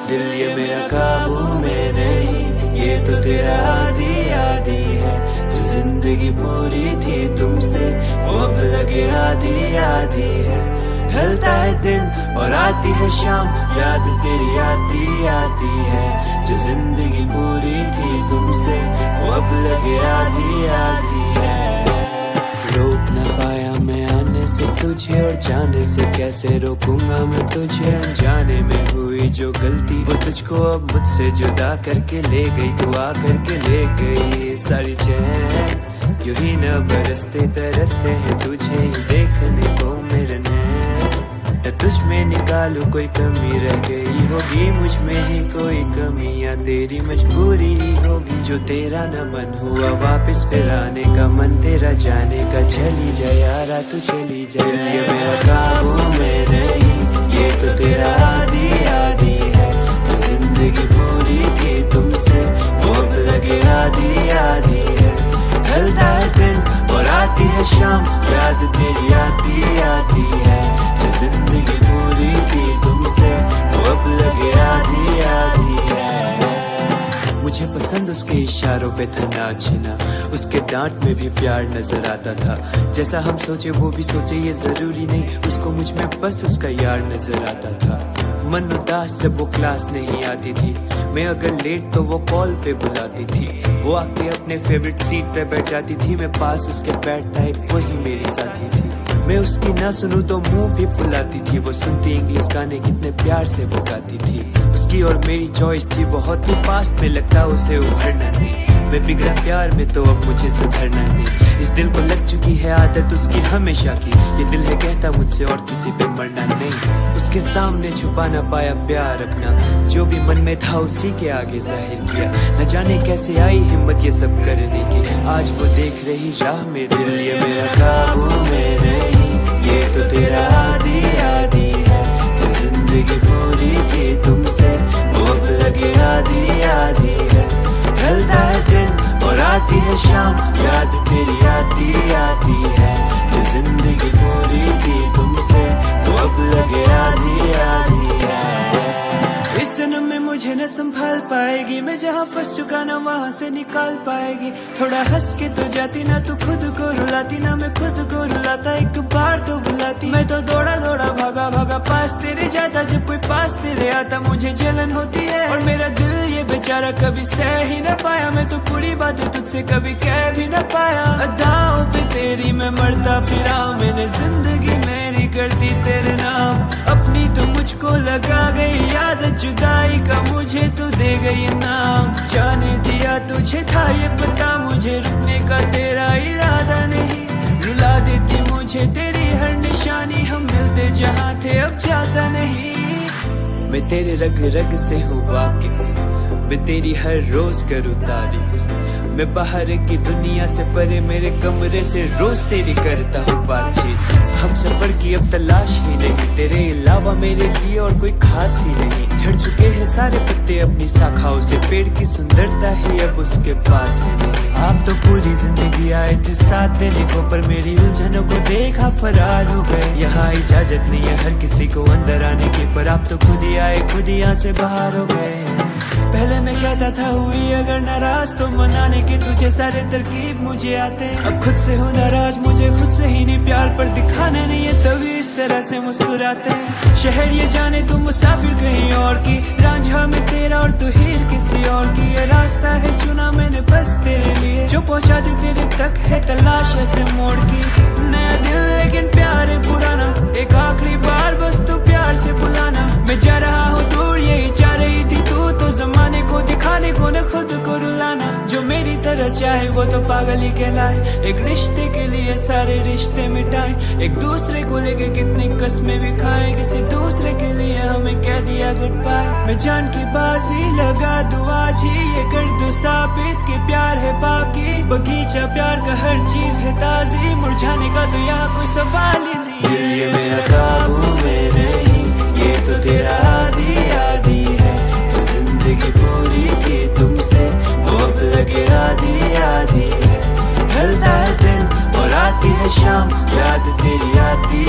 दिल ये मेरा काबू में नहीं, ये तो तेरा आदी आदी है। जो जिंदगी पूरी थी तुमसे वो अब लगे आधी आधी है। ढलता है दिन और आती है शाम, याद तेरी आती आती है। जो जिंदगी पूरी थी तुमसे वो अब लगे आधी आधी है। रोक न पाया मैं आने से तुझे, और जाने से कैसे रोकूंगा मैं तुझे। अनजाने में हुई जो गलती वो तुझको अब मुझसे जुदा करके ले गई। दुआ करके ले गई सारी चैन, यूं ही न बरसते तरसते हैं तुझे ही देखने को मेरे नैन। तुझ में निकालू कोई कमी रह गई होगी, मुझ में ही कोई कमी या तेरी मजबूरी ही होगी। जो तेरा न मन हुआ वापस फिर आने का, मन तेरा जाने का। चली जा यारा तू चली जा, ये मेरा काबू में नहीं, ये तो तेरा आदी आदी है। जो जिंदगी पूरी थी तुमसे वो अब लगे आधी आधी है। ढलता है दिन और आती है शाम, याद तेरी आती आती है। जो जिंदगी पूरी थी तुमसे वो अब लगे आधी आधी है। मुझे पसंद उसके इशारों पे था नाचना, उसके डांट में भी प्यार नजर आता था। जैसा हम सोचे वो भी सोचे ये जरूरी नहीं, उसको मुझ में बस उसका यार नजर आता था। मन उदास जब वो क्लास नहीं आती थी, मैं अगर लेट तो वो कॉल पे बुलाती थी। वो आके अपने फेवरेट सीट पे बैठ जाती थी, मैं पास उसके बैठता एक वही मेरी साथी थी। मैं उसकी ना सुनूं तो मुंह भी फुलाती थी, वो सुनती इंग्लिश गाने कितने प्यार से वो गाती थी। उसकी और मेरी चॉइस थी बहुत ही पास्ट में, लगता उसे उभरना नहीं। मैं बिगड़ा प्यार में तो अब मुझे सुधरना नहीं। इस दिल को लग चुकी है आदत उसकी हमेशा की, ये दिल है कहता मुझसे और किसी पे मरना नहीं। उसके सामने छुपा ना पाया प्यार अपना, जो भी मन में था उसी के आगे जाहिर किया। न जाने कैसे आई हिम्मत ये सब करने की, आज वो देख रही राह में। दिल ये मेरा काबू में नहीं, ये तो तेरा आदी आदी है। जो जिंदगी पूरी थी तुमसे वो अब लगे आधी आधी है। ढलता है दिन और आती है शाम, याद तेरी आती आती है। जो जिंदगी पूरी थी तुमसे वो अब लगे आधी आधी है। इस जन्म में मुझे न संभाल पाएगी, मैं जहाँ फंस चुका ना वहाँ से निकाल पाएगी। थोड़ा हंस के तो जाती ना तू खुद को रुलाती, ना मैं खुद को रुलाता एक बार तो बुलाती। मैं तो दौड़ा दौड़ा भागा भागा पास तेरे जाता, जब कोई पास तेरे आता मुझे जलन होती है। और मेरा दिल ये बेचारा कभी सह ही न पाया, मैं तो पूरी बातें तुझसे कभी कह भी न पाया। अदाओं पे तेरी मैं मरता फिरा, मैंने जिंदगी मेरी कर दी तेरे नाम। अपनी तो मुझको लगा गई आदत, जुदाई का मुझे तू दे गई नाम। जाने दिया तुझे था ये पता, मुझे रुकने का तेरा इरादा नहीं। रुला देती मुझे तेरी हर निशानी, हम मिलते जहाँ थे अब जाता नहीं। मैं तेरे रग रग से हूँ वाकिफ, मैं तेरी हर रोज करूँ तारीफ। मैं बाहर की दुनिया से परे मेरे कमरे से रोज तेरी करता हूँ बातचीत। हम सफर की अब तलाश ही नहीं, तेरे अलावा मेरे लिए और कोई खास ही नहीं। झड़ चुके हैं सारे पत्ते अपनी शाखाओं से, पेड़ की सुंदरता ही अब उसके पास है नहीं। आप तो पूरी जिंदगी आए थे साथ देने को, पर मेरी उलझनों को देखा फरार हो गए। यहाँ इजाजत नहीं है हर किसी को अंदर आने की, पर आप तो खुद ही आए खुद ही यहाँ से बाहर हो गए। पहले मैं कहता था हुई अगर नाराज तो मनाने के तुझे सारे तरकीब मुझे आते। अब खुद से हूँ नाराज, मुझे खुद से ही नहीं प्यार पर दिखाना नहीं है, तभी इस तरह से मुस्कुराते हैं। शहर ये जाने तुम मुसाफिर कहीं और की, रांझा में तेरा और तू हीर किसी और की। ये रास्ता है चुना मैंने बस तेरे लिए, जो पहुँचा दे तेरे तक है तलाश ऐसे मोड़ की। नया दिल लेकिन प्यार है पुराना, एक आखिरी बार बस तू प्यार से बुलाना। मैं जा रहा हूँ दूर यही जा रही थी तू, तो जमाने को दिखाने को न खुद को रुलाना। जो मेरी तरह चाहे वो तो पागल ही कहलाए, एक रिश्ते के लिए सारे रिश्ते मिटाए। एक दूसरे को लेके कितनी कस्में भी खाए, किसी दूसरे के लिए हमें कह दिया गुड बाय। मैं जान की बाजी लगा दूं आज ही, ये कर दूं साबित कि प्यार है बाकी। बगीचा प्यार का हर चीज है ताजी, मुरझाने का तो यहाँ कोई सवाल ही नहीं। दिल ये मेरा काबू में नहीं, ये तो तेरा आदी आदी है। जो जिंदगी पूरी थी तुमसे वो अब लगे आधी आधी है। ढलता है दिन और आती है शाम, याद तेरी आती